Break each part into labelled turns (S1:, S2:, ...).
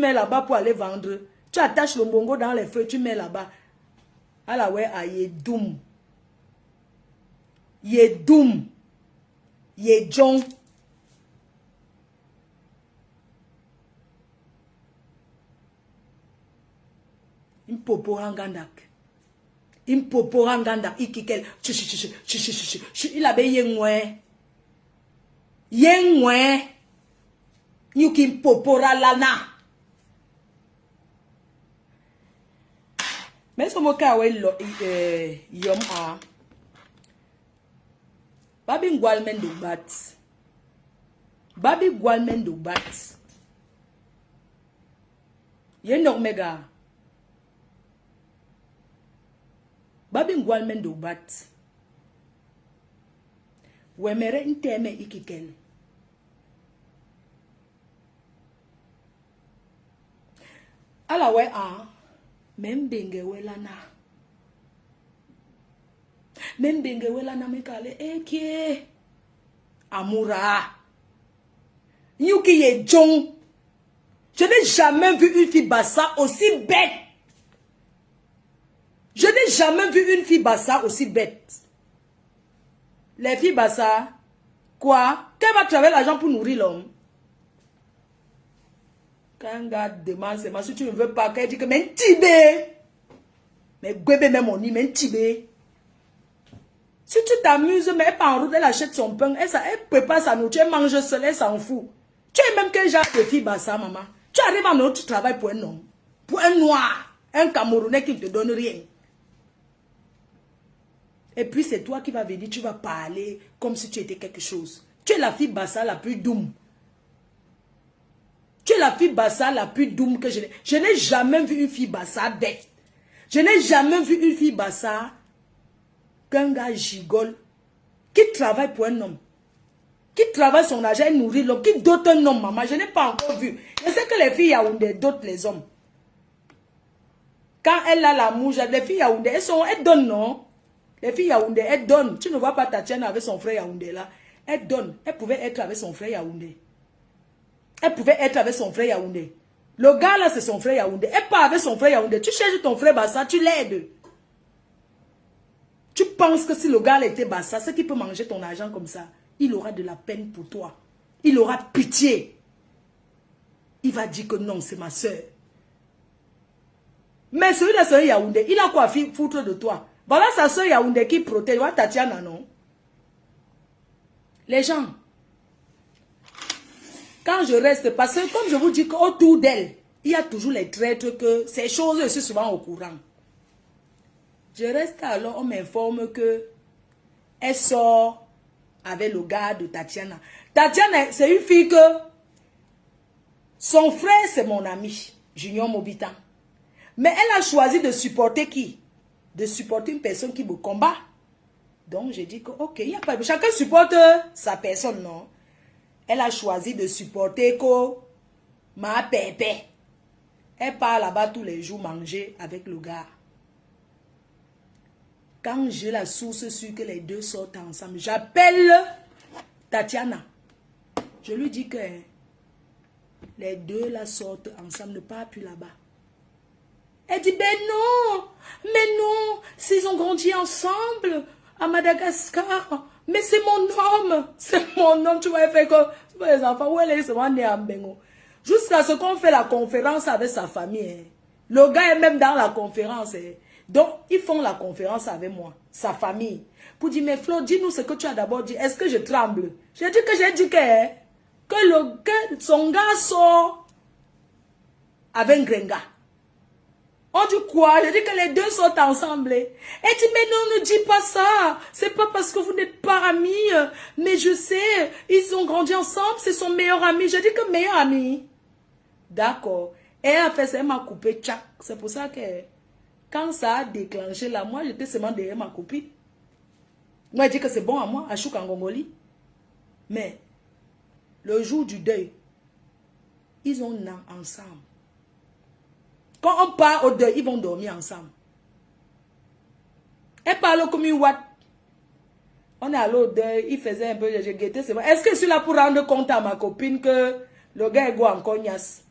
S1: mets là-bas pour aller vendre. Tu attaches le bongo dans les feuilles, tu mets là-bas. Alors ouais, yedoum. Yedoum. Yedjon. Impoporangandak. Impoporangandak. Ikikel. Il avait yengwe. Yengwe. Yukim popora lana. Mais ce mot kawe yom a. Babi ngwalmen do bat. Babi ngwalmen do bat. Yenok mega. Babi ngwalmen do bat. Wemere inteme ikikel. Ala we a. Membenge welana. Membenge welana mekale eke. Amoura. Yuki ye jong. Je n'ai jamais vu une fille bassa aussi bête. Je n'ai jamais vu une fille bassa aussi bête. Les filles bassa, quoi? Qu'elle va travailler l'argent pour nourrir l'homme? Quand un gars demande, c'est si tu ne veux pas, qu'elle dit que mais tibé. Mais guébé même on dit, mais tibé. Si tu t'amuses, mais elle part en route, elle achète son pain, elle prépare sa nourriture, elle mange seule, elle s'en fout. Tu es même quel genre de fille bassa, maman? Tu arrives en autre, tu travailles pour un homme, pour un noir, un Camerounais qui ne te donne rien. Et puis c'est toi qui vas venir, tu vas parler comme si tu étais quelque chose. Tu es la fille bassa la plus doum. Tu es la fille bassa la plus doum que je n'ai. Je n'ai jamais vu une fille bassa bête. Je n'ai jamais vu une fille bassa qu'un gars gigole qui travaille pour un homme. Qui travaille son argent et nourrit l'homme. Qui dote un homme, maman. Je n'ai pas encore vu. Je sais que les filles yaoundé dotent les hommes. Quand elle a la mouche, les filles yaoundé, elles donnent, non? Les filles yaoundé, elles donnent. Tu ne vois pas Tatiana avec son frère yaoundé là. Elle donne. Elle pouvait être avec son frère yaoundé. Elle pouvait être avec son frère yaoundé. Le gars là, c'est son frère yaoundé. Elle part avec son frère yaoundé. Tu cherches ton frère bassa, tu l'aides. Tu penses que si le gars là était bassa, c'est qu'il peut manger ton argent comme ça. Il aura de la peine pour toi. Il aura pitié. Il va dire que non, c'est ma soeur. Mais celui-là, c'est Yaoundé. Il a quoi foutre de toi? Voilà sa soeur Yaoundé qui protège. Voilà Tatiana, non? Les gens, quand je reste, parce que comme je vous dis qu'autour d'elle, il y a toujours les traîtres que ces choses, je suis souvent au courant. Je reste alors, on m'informe que elle sort avec le gars de Tatiana. Tatiana, c'est une fille que son frère, c'est mon ami, Junior Mobitan. Mais elle a choisi de supporter qui? De supporter une personne qui me combat. Donc, j'ai dit que, ok, il n'y a pas... Chacun supporte sa personne, non? Elle a choisi de supporter que ma pépé. Elle part là-bas tous les jours manger avec le gars. Quand j'ai la source sûre que les deux sortent ensemble, j'appelle Tatiana. Je lui dis que les deux là sortent ensemble, ne partent plus là-bas. Elle dit, ben non, mais non, s'ils ont grandi ensemble à Madagascar, mais c'est mon homme, tu vois, elle fait que, tu vois les enfants, où elle est, c'est moi né à Mbengo. Jusqu'à ce qu'on fait la conférence avec sa famille. Hein. Le gars est même dans la conférence. Hein. Donc, ils font la conférence avec moi, sa famille. Pour dire, mais Flo, dis-nous ce que tu as d'abord dit. Est-ce que je tremble? J'ai dit que son gars sort avec un grenga. On dit quoi? J'ai dit que les deux sont ensemble. Elle dit, mais non, ne dis pas ça. C'est pas parce que vous n'êtes pas amis. Mais je sais, ils ont grandi ensemble, c'est son meilleur ami. J'ai dit que meilleur ami. D'accord. Elle a fait ça, elle m'a coupé, tchac. C'est pour ça que quand ça a déclenché là, moi j'étais seulement derrière ma copine. Moi, je dis que c'est bon à moi, à Chouk en Gongoli. Mais, le jour du deuil, ils ont nan ensemble. Quand on part au deuil, ils vont dormir ensemble. Elle parle comme une ouate. On est allé au deuil, il faisait un peu, j'ai guetté, c'est bon. Est-ce que je suis là pour rendre compte à ma copine que le gars est go en cognasse?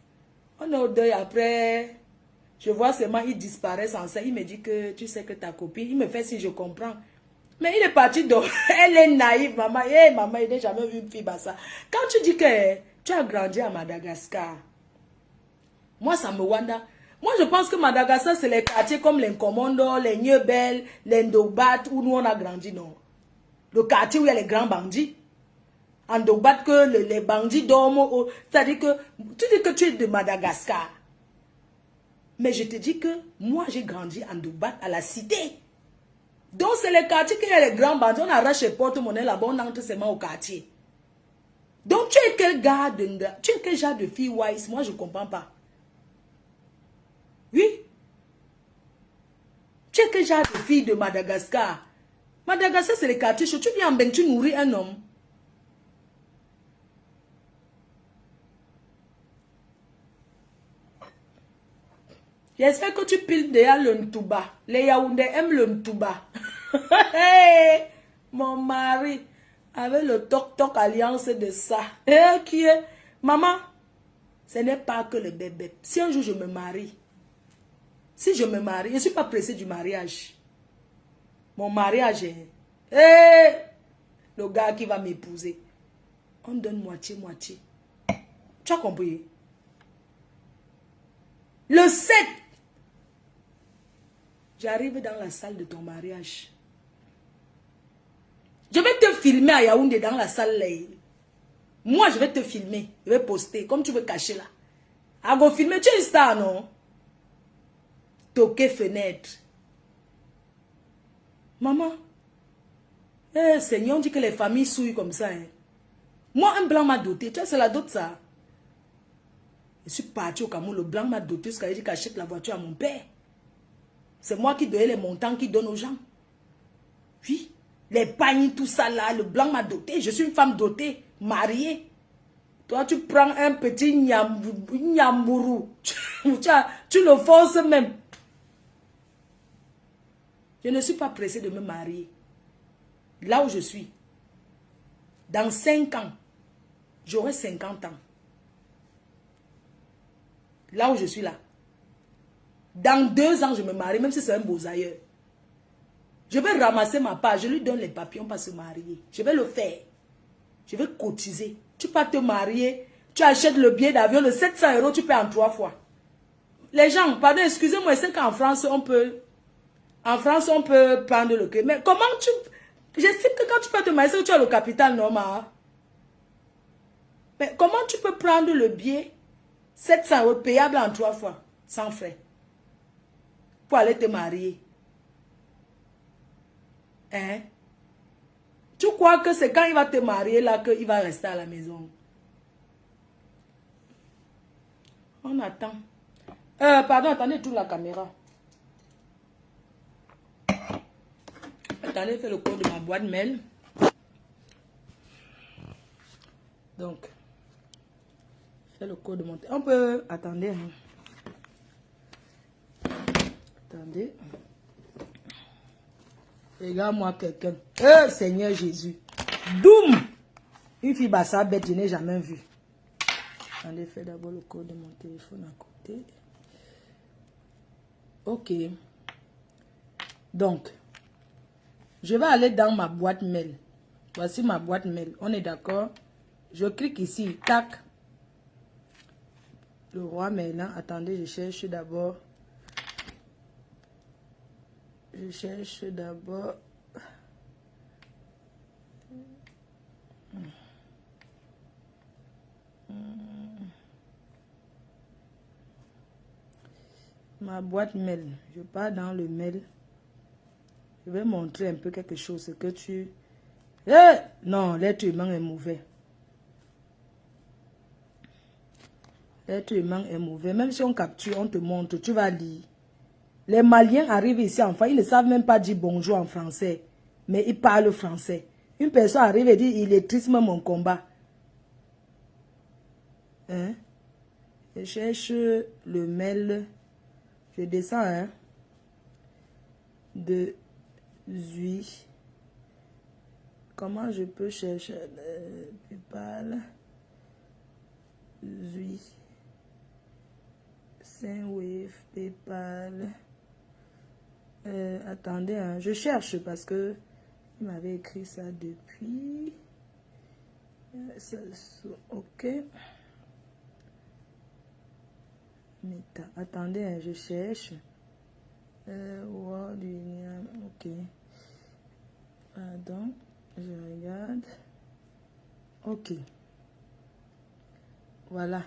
S1: On est au deuil après. Je vois seulement, il disparaît sans ça. Il me dit que tu sais que ta copine, il me fait si je comprends. Mais il est parti donc. Elle est naïve, maman. Hey, maman, il n'a jamais vu une fille comme ça. Quand tu dis que tu as grandi à Madagascar, moi, ça me wanda. Moi, je pense que Madagascar, c'est les quartiers comme les Nkomondo, les Nyebel, les Ndogbat, où nous on a grandi, non. Le quartier où il y a les grands bandits. En Ndogbat, que les bandits dorment. C'est-à-dire que tu dis que tu es de Madagascar. Mais je te dis que moi, j'ai grandi en Ndogbat, à la cité. Donc, c'est les quartiers qu'il y a les grands bandits. On arrache les porte-monnaie là-bas, on entre seulement au quartier. Donc, tu es quel gars tu es quel genre de fille wise? Moi, je ne comprends pas. Oui. Tu es quel genre de fille de Madagascar? Madagascar, c'est les quartiers chauds. Tu viens en bain, tu nourris un homme. J'espère que tu piles déjà le Ntouba. Les Yaoundés aiment le Ntouba. Hey, mon mari, avec le toc-toc alliance de ça. Qui est? Maman, ce n'est pas que le bébé. Si un jour je me marie, si je me marie, je ne suis pas pressée du mariage. Mon mariage est... le gars qui va m'épouser. On donne moitié-moitié. Tu as compris? Le 7, j'arrive dans la salle de ton mariage. Je vais te filmer à Yaoundé dans la salle. Là. Moi, je vais te filmer. Je vais poster, comme tu veux cacher là. Ah, go filmer, tu es une star, non? Toquer fenêtre. Maman. Eh, Seigneur, on dit que les familles souillent comme ça. Hein. Moi, un blanc m'a doté. Tu vois, c'est la dot, ça. Je suis parti au Cameroun. Le blanc m'a doté parce qu'il dit qu'il achète la voiture à mon père. C'est moi qui donnais les montants qu'il donne aux gens. Oui. Les pagnes, tout ça là. Le blanc m'a doté. Je suis une femme dotée, mariée. Toi, tu prends un petit nyambourou. Tu le forces même. Je ne suis pas pressée de me marier. Là où je suis. Dans 5 ans, j'aurai 50 ans. Là où je suis là. Dans 2 ans, je me marie, même si c'est un beau ailleurs. Je vais ramasser ma part. Je lui donne les papillons pour se marier. Je vais le faire. Je vais cotiser. Tu peux te marier. Tu achètes le billet d'avion de 700 €, tu payes en 3 fois. Les gens, pardon, excusez-moi, c'est qu'en France, on peut prendre le crédit. Mais comment tu... J'estime que quand tu peux te marier, c'est que tu as le capital normal. Mais comment tu peux prendre le billet 700 € payable en 3 fois, sans frais, pour aller te marier? Hein? Tu crois que c'est quand il va te marier là qu'il va rester à la maison? On attend. Pardon, attendez, tourne la caméra. Attendez, fais le code de ma boîte mail. Donc, fais le code de mon... On peut... Attendez. Hein. Attendez. Regarde-moi quelqu'un. Seigneur Jésus. Doum! Une fille bassa bête, je n'ai jamais vu. Attendez, fais d'abord le code de mon téléphone à côté. Ok. Donc, je vais aller dans ma boîte mail. Voici ma boîte mail. On est d'accord? Je clique ici. Tac. Le roi maintenant. Attendez, je cherche d'abord. Je cherche d'abord. Ma boîte mail. Je pars dans le mail. Je vais montrer un peu quelque chose. Que tu... non, l'être humain est mauvais. L'être humain est mauvais. Même si on capture, on te montre, tu vas lire. Les Maliens arrivent ici en France, ils ne savent même pas dire bonjour en français. Mais ils parlent français. Une personne arrive et dit, il est triste mon combat. Hein? Je cherche le mail. Je descends, hein? De Zui. Comment je peux chercher le PayPal? Zui. Wave, PayPal. Attendez, hein, je cherche parce que il m'avait écrit ça depuis. Ok. Meta. Attendez, hein, je cherche. World Union. Ok. Pardon. Je regarde. Ok. Voilà.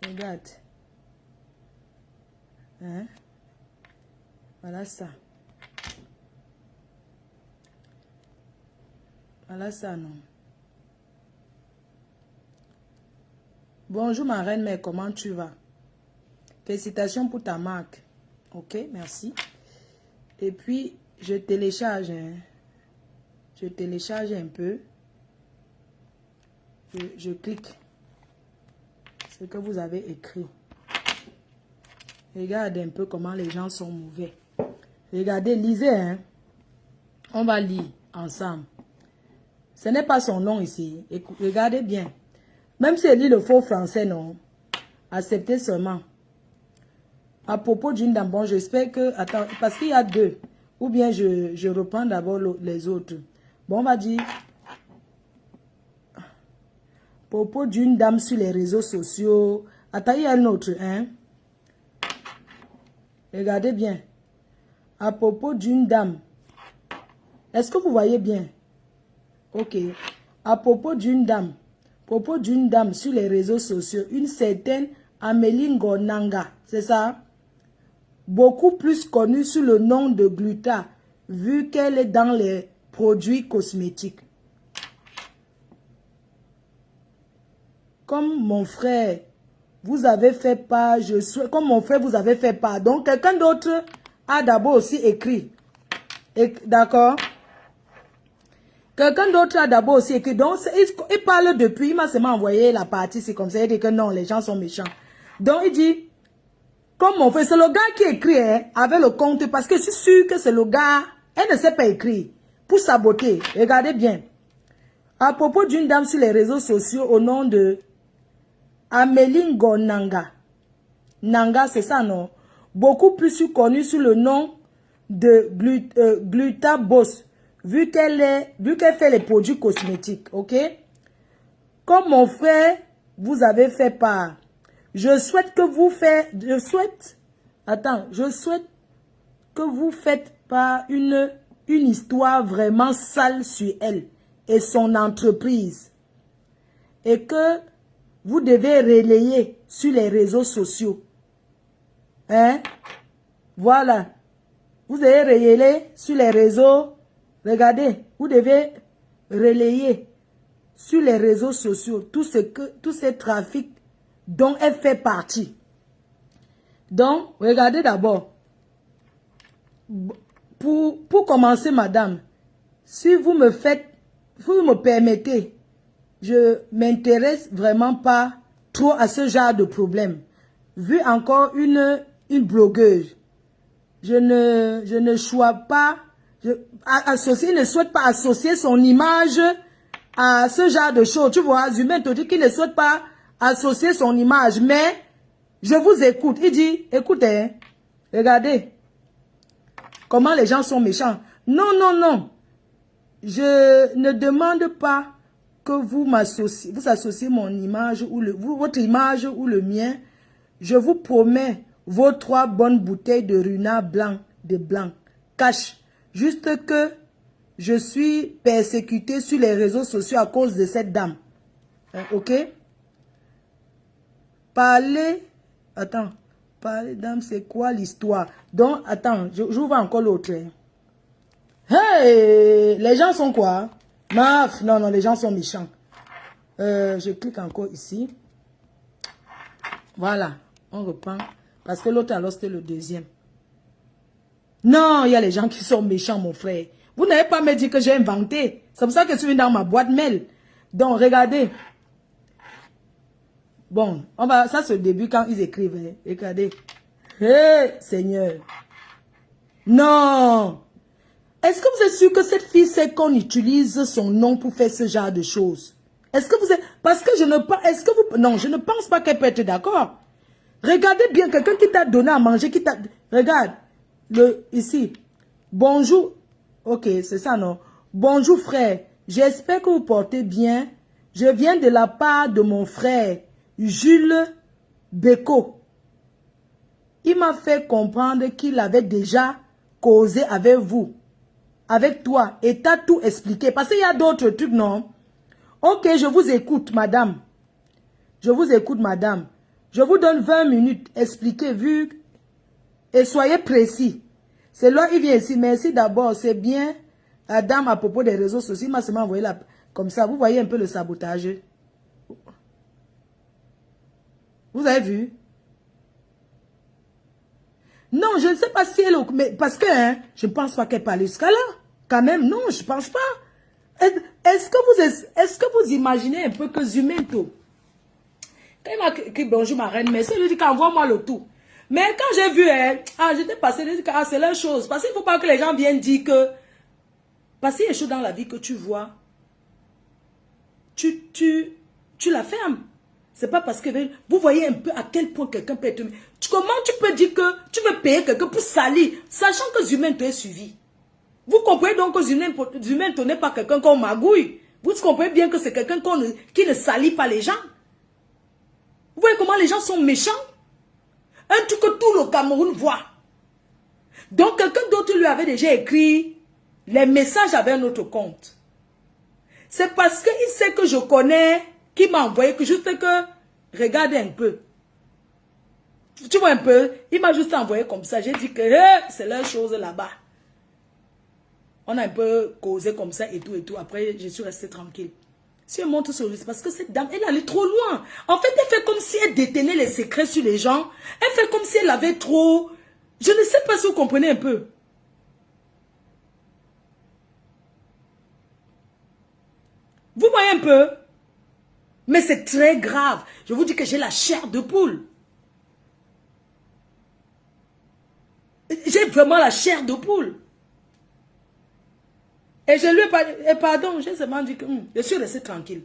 S1: Regarde. Hein? Voilà ça. Voilà ça, non. Bonjour ma reine, mais comment tu vas? Félicitations pour ta marque. Ok, merci. Et puis, je télécharge. Hein. Je télécharge un peu. Je clique. Ce que vous avez écrit. Regardez un peu comment les gens sont mauvais. Regardez, lisez. Hein. On va lire ensemble. Ce n'est pas son nom ici. Regardez bien. Même si elle lit le faux français, non. Acceptez seulement. À propos d'une dame, bon, j'espère que... Attends, parce qu'il y a deux. Ou bien je reprends d'abord les autres. Bon, on va dire... À propos d'une dame sur les réseaux sociaux. Attends, il y a un autre, hein. Regardez bien. À propos d'une dame. Est-ce que vous voyez bien? Ok. À propos d'une dame. Propos d'une dame sur les réseaux sociaux, une certaine Amélie Ngonanga, c'est ça? Beaucoup plus connue sous le nom de Gluta, vu qu'elle est dans les produits cosmétiques. Comme mon frère, vous avez fait part, comme mon frère vous avez fait part. Donc, quelqu'un d'autre a d'abord aussi écrit. D'accord? Quelqu'un d'autre a d'abord aussi écrit. Donc, il parle depuis. Il m'a seulement envoyé la partie. C'est comme ça. Il dit que non, les gens sont méchants. Donc, il dit, comme mon frère, c'est le gars qui écrit hein, avec le compte. Parce que je suis sûr que c'est le gars. Elle ne sait pas écrire. Pour saboter. Regardez bien. À propos d'une dame sur les réseaux sociaux au nom de Amélie Ngonanga. Nanga, c'est ça, non? Beaucoup plus connue sous le nom de Gluta Boss. Vu qu'elle fait les produits cosmétiques, ok? Comme mon frère, vous avez fait part. Je souhaite que vous faites pas une histoire vraiment sale sur elle et son entreprise. Et que vous devez relayer sur les réseaux sociaux. Hein? Voilà. Vous devez relayer sur les réseaux. Regardez, vous devez relayer sur les réseaux sociaux tous ces trafics dont elle fait partie. Donc, regardez d'abord. Pour commencer, madame, si vous me permettez, je m'intéresse vraiment pas trop à ce genre de problème. Vu encore une blogueuse, je ne souhaite pas... il ne souhaite pas associer son image à ce genre de choses. Tu vois, Zumé te dit qu'il ne souhaite pas associer son image. Mais, je vous écoute. Il dit, écoutez, regardez comment les gens sont méchants. Non, non, non. Je ne demande pas que vous associez mon image ou votre image ou le mien. Je vous promets vos 3 bonnes bouteilles de Runa blanc, de blanc, cash. Juste que je suis persécutée sur les réseaux sociaux à cause de cette dame. Ok? Parler dame, c'est quoi l'histoire? Donc, attends, j'ouvre encore l'autre. Hey! Les gens sont quoi? Maf, non, non, les gens sont méchants. Je clique encore ici. Voilà, on reprend. Parce que l'autre, alors, c'était le deuxième. Non, il y a les gens qui sont méchants, mon frère. Vous n'avez pas me dit que j'ai inventé. C'est pour ça que je suis dans ma boîte mail. Donc, regardez. Bon, ça c'est le début quand ils écrivent. Hein. Regardez. Hé, Seigneur. Non. Est-ce que vous êtes sûr que cette fille sait qu'on utilise son nom pour faire ce genre de choses? Est-ce que vous êtes... Parce que je ne pas... est-ce que vous... Non, je ne pense pas qu'elle peut être d'accord. Regardez bien, quelqu'un qui t'a donné à manger, qui t'a... Regarde, ici. Bonjour. Ok, c'est ça, non? Bonjour, frère. J'espère que vous portez bien. Je viens de la part de mon frère, Jules Beko. Il m'a fait comprendre qu'il avait déjà causé avec vous, avec toi, et t'as tout expliqué. Parce qu'il y a d'autres trucs, non? Ok, je vous écoute, madame. Je vous écoute, madame. Je vous donne 20 minutes, expliquez, vu, et soyez précis. C'est là, il vient ici. Merci d'abord, c'est bien. La dame, à propos des réseaux sociaux, il m'a seulement envoyé là, comme ça. Vous voyez un peu le sabotage. Vous avez vu? Non, je ne sais pas si elle... Mais parce que, hein, je ne pense pas qu'elle parle jusqu'à là. Quand même, non, je ne pense pas. Est-ce que vous imaginez un peu que Zumento, quand il m'a écrit bonjour ma reine, mais il lui dit qu'envoie-moi le tout. Mais quand j'ai vu elle, j'étais passé, j'ai dit que c'est la chose. Parce qu'il ne faut pas que les gens viennent dire que... Parce qu'il y a des choses dans la vie que tu vois, tu la fermes. C'est pas parce que vous voyez un peu à quel point quelqu'un peut être... Comment tu peux dire que tu veux payer quelqu'un pour salir, sachant que Zumento est suivi? Vous comprenez donc que Zumento n'est pas quelqu'un qu'on magouille. Vous comprenez bien que c'est quelqu'un qui ne salit pas les gens. Vous voyez comment les gens sont méchants? Un truc que tout le Cameroun voit. Donc quelqu'un d'autre lui avait déjà écrit les messages avec un autre compte. C'est parce qu'il sait que je connais, qu'il m'a envoyé, que juste que, regardez un peu. Tu vois un peu, il m'a juste envoyé comme ça. J'ai dit que c'est leur chose là-bas. On a un peu causé comme ça et tout et tout. Après, je suis restée tranquille. Si elle monte sur lui, c'est parce que cette dame, elle allait trop loin. En fait, elle fait comme si elle détenait les secrets sur les gens. Elle fait comme si elle avait trop... Je ne sais pas si vous comprenez un peu. Vous voyez un peu? Mais c'est très grave. Je vous dis que j'ai la chair de poule. J'ai vraiment la chair de poule. Et je lui ai pas dit, pardon, j'ai seulement dit que je suis restée tranquille.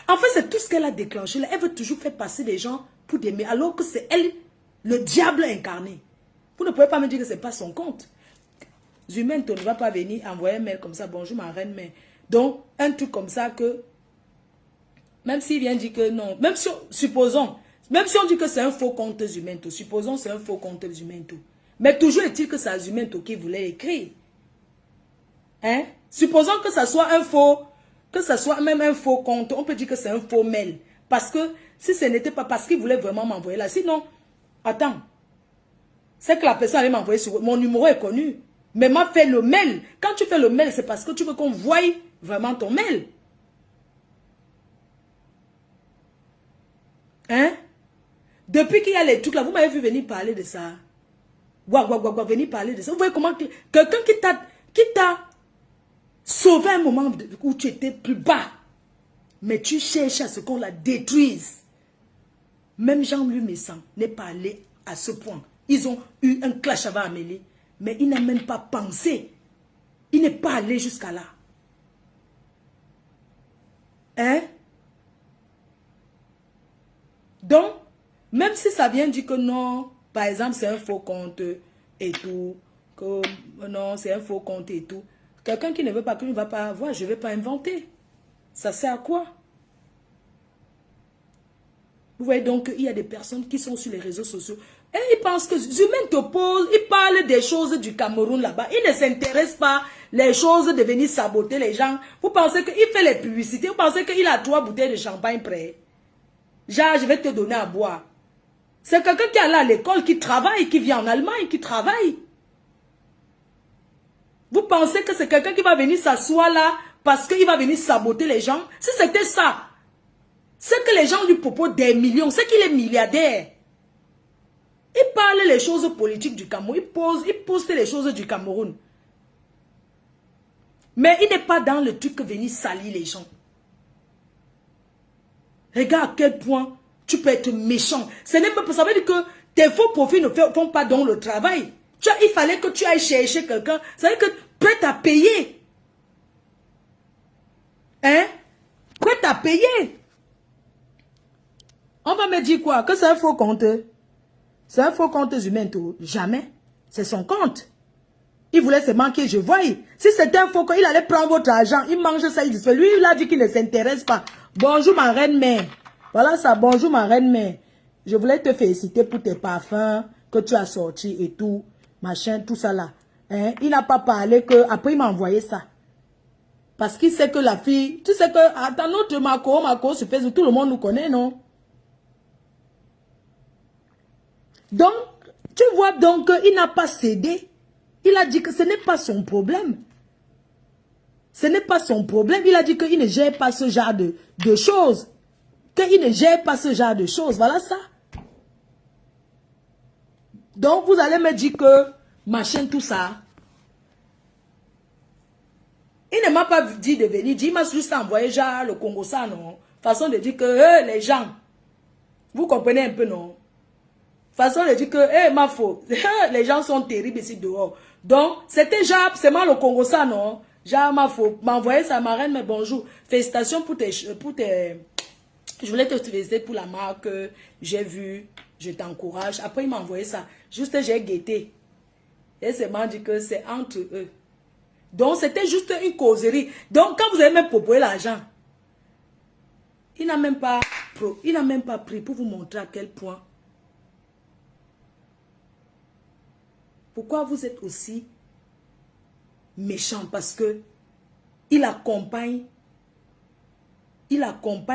S1: En fait, c'est tout ce qu'elle a déclenché là. Elle veut toujours faire passer des gens pour des... alors que c'est elle, le diable incarné. Vous ne pouvez pas me dire que ce n'est pas son compte. Zumento ne va pas venir envoyer un mail comme ça, bonjour ma reine, mais... Donc, un truc comme ça que... Même s'il vient dire que non, même si, supposons, même si on dit que c'est un faux compte Zumento, supposons que c'est un faux compte Zumento. Mais toujours est-il que c'est Zumento qui voulait écrire. Hein? Supposons que ça soit un faux, que ça soit même un faux compte, on peut dire que c'est un faux mail. Parce que si ce n'était pas parce qu'il voulait vraiment m'envoyer là, sinon, attends, c'est que la personne allait m'envoyer sur... Mon numéro est connu, mais m'a fait le mail. Quand tu fais le mail, c'est parce que tu veux qu'on voie vraiment ton mail. Hein? Depuis qu'il y a les trucs là, vous m'avez vu venir parler de ça. Venir parler de ça. Vous voyez comment quelqu'un qui t'a sauvé un moment où tu étais plus bas. Mais tu cherches à ce qu'on la détruise. Même Jean-Louis Messan n'est pas allé à ce point. Ils ont eu un clash avec Amélie. Mais il n'a même pas pensé. Il n'est pas allé jusqu'à là. Hein? Donc, même si ça vient dire que non, par exemple, c'est un faux compte et tout, que non, c'est un faux compte et tout, quelqu'un qui ne veut pas, qui ne va pas avoir, je ne vais pas inventer. Ça sert à quoi? Vous voyez donc qu'il y a des personnes qui sont sur les réseaux sociaux et ils pensent que Zumento pose, il parle des choses du Cameroun là-bas. Il ne s'intéresse pas les choses de venir saboter les gens. Vous pensez qu'il fait les publicités, vous pensez qu'il a 3 bouteilles de champagne prêtes. Genre, je vais te donner à boire. C'est quelqu'un qui est allé à l'école, qui travaille, qui vient en Allemagne, qui travaille. Vous pensez que c'est quelqu'un qui va venir s'asseoir là parce qu'il va venir saboter les gens? Si c'était ça, c'est que les gens lui proposent des millions, c'est qu'il est milliardaire. Il parle les choses politiques du Cameroun, il poste les choses du Cameroun. Mais il n'est pas dans le truc que venir salir les gens. Regarde à quel point tu peux être méchant. Ça veut dire que tes faux profits ne font pas dans le travail. Il fallait que tu ailles chercher quelqu'un. Ça veut dire que prêt à payer. Hein? Prêt à payer. On va me dire quoi? Que c'est un faux compte. C'est un faux compte humain tout. Jamais. C'est son compte. Il voulait se manquer, je vois. Si c'était un faux compte, il allait prendre votre argent. Il mange ça, il se fait. Lui, il a dit qu'il ne s'intéresse pas. Bonjour ma reine-mère. Voilà ça, bonjour ma reine-mère. Je voulais te féliciter pour tes parfums que tu as sortis et tout. Machin, tout ça là. Hein? Il n'a pas parlé que... Après, il m'a envoyé ça. Parce qu'il sait que la fille... Tu sais que dans notre Marco sur Facebook, tout le monde nous connaît, non? Donc, tu vois donc qu'il n'a pas cédé. Il a dit que ce n'est pas son problème. Ce n'est pas son problème. Il a dit qu'il ne gère pas ce genre de choses. Qu'il ne gère pas ce genre de choses. Voilà ça. Donc, vous allez me dire que, machin, tout ça. Il ne m'a pas dit de venir. Il m'a juste envoyé genre le Congo ça, non? Façon de dire que, les gens, vous comprenez un peu, non? Façon de dire que, ma faute. Les gens sont terribles ici dehors. Donc, c'était genre, c'est moi le Congo ça, non? Genre, ma faute. M'envoyer ça, ma reine, mais bonjour. Félicitations pour tes... Je voulais te féliciter pour la marque que j'ai vue. Je t'encourage. Après, il m'a envoyé ça. Juste, j'ai guetté. Et c'est m'a dit que c'est entre eux. Donc, c'était juste une causerie. Donc, quand vous avez même proposé l'argent, il n'a même pas pris pour vous montrer à quel point. Pourquoi vous êtes aussi méchant? Parce que il accompagne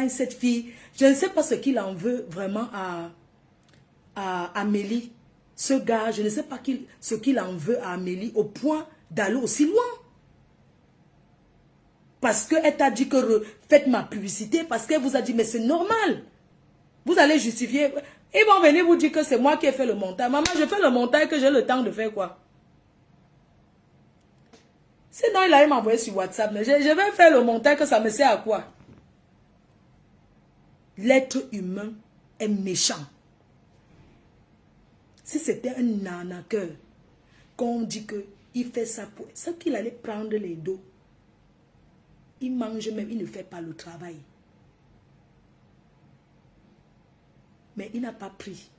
S1: cette fille. Je ne sais pas ce qu'il en veut vraiment à Amélie. Ce gars, je ne sais pas ce qu'il en veut à Amélie au point d'aller aussi loin. Parce qu'elle t'a dit que faites ma publicité, parce qu'elle vous a dit, mais c'est normal. Vous allez justifier. Ils vont venir vous dire que c'est moi qui ai fait le montage. Maman, je fais le montage que j'ai le temps de faire quoi? Sinon, il allait m'envoyer sur WhatsApp. Mais je vais faire le montage que ça me sert à quoi? L'être humain est méchant. Si c'était un arnaqueur, qu'on dit qu'il fait ça pour... C'est qu'il allait prendre les dos. Il mange même, il ne fait pas le travail. Mais il n'a pas pris.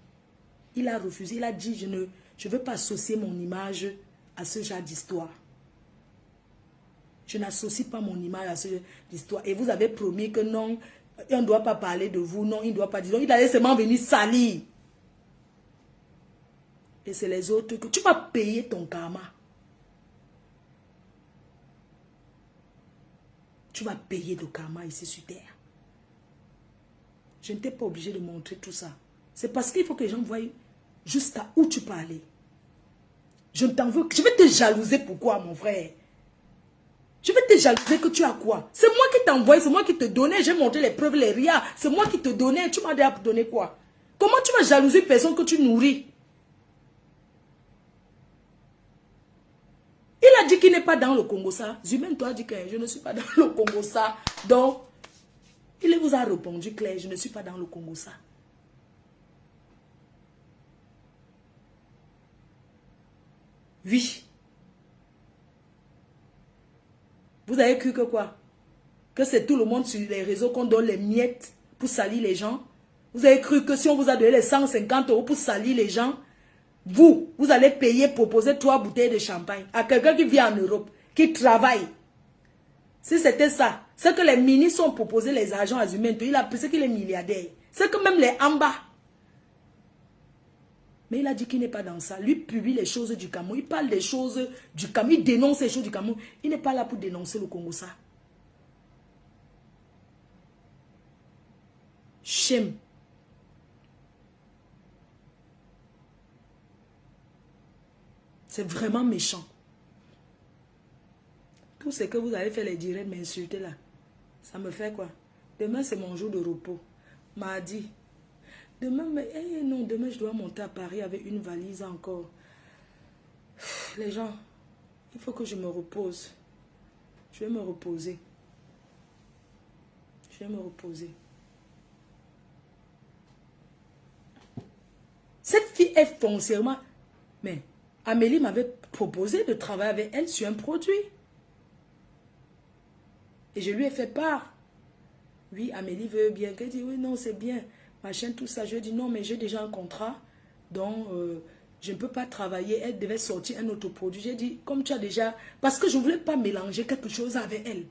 S1: Il a refusé, il a dit, je ne veux pas associer mon image à ce genre d'histoire. Je n'associe pas mon image à ce genre d'histoire. Et vous avez promis que non, on ne doit pas parler de vous, non, il ne doit pas dire. Donc, il allait seulement venir salir. Et c'est les autres que tu vas payer ton karma. Tu vas payer le karma ici sur terre. Je n'étais pas obligé de montrer tout ça. C'est parce qu'il faut que les gens voient jusqu'à où tu peux aller. Je ne t'en veux. Je vais te jalouser. Pourquoi, mon frère? Je vais te jalouser que tu as quoi? C'est moi qui t'ai envoyé, c'est moi qui te donnais. J'ai montré les preuves, les rias. C'est moi qui te donnais. Tu m'as déjà donné quoi? Comment tu vas jalouser une personne que tu nourris? Il a dit qu'il n'est pas dans le Congo ça. Zumen, toi, dit que je ne suis pas dans le Congo ça. Donc, il vous a répondu clair, je ne suis pas dans le Congo ça. Oui. Vous avez cru que quoi? Que c'est tout le monde sur les réseaux qu'on donne les miettes pour salir les gens? Vous avez cru que si on vous a donné les 150 € pour salir les gens, vous allez payer, proposer 3 bouteilles de champagne à quelqu'un qui vit en Europe, qui travaille. Si c'était ça, c'est que les ministres ont proposé les agents à humains, il a pensé qu'il est milliardaire. C'est que même les en bas. Mais il a dit qu'il n'est pas dans ça. Lui publie les choses du Cameroun. Il parle des choses du Cameroun. Il dénonce les choses du Cameroun. Il n'est pas là pour dénoncer le Congo ça. Shame. C'est vraiment méchant. Tout ce que vous avez fait les directs m'insulter là. Ça me fait quoi? Demain c'est mon jour de repos. Mardi. Demain, non, demain je dois monter à Paris avec une valise encore. Les gens, il faut que je me repose. Je vais me reposer. Je vais me reposer. Cette fille est foncièrement... Mais Amélie m'avait proposé de travailler avec elle sur un produit. Et je lui ai fait part. Oui, Amélie veut bien. Elle dit, oui, non, c'est bien. machin, tout ça. Je lui ai dit non, mais j'ai déjà un contrat, donc je ne peux pas travailler. Elle devait sortir un autre produit. J'ai dit, comme tu as déjà... Parce que je ne voulais pas mélanger quelque chose avec elle.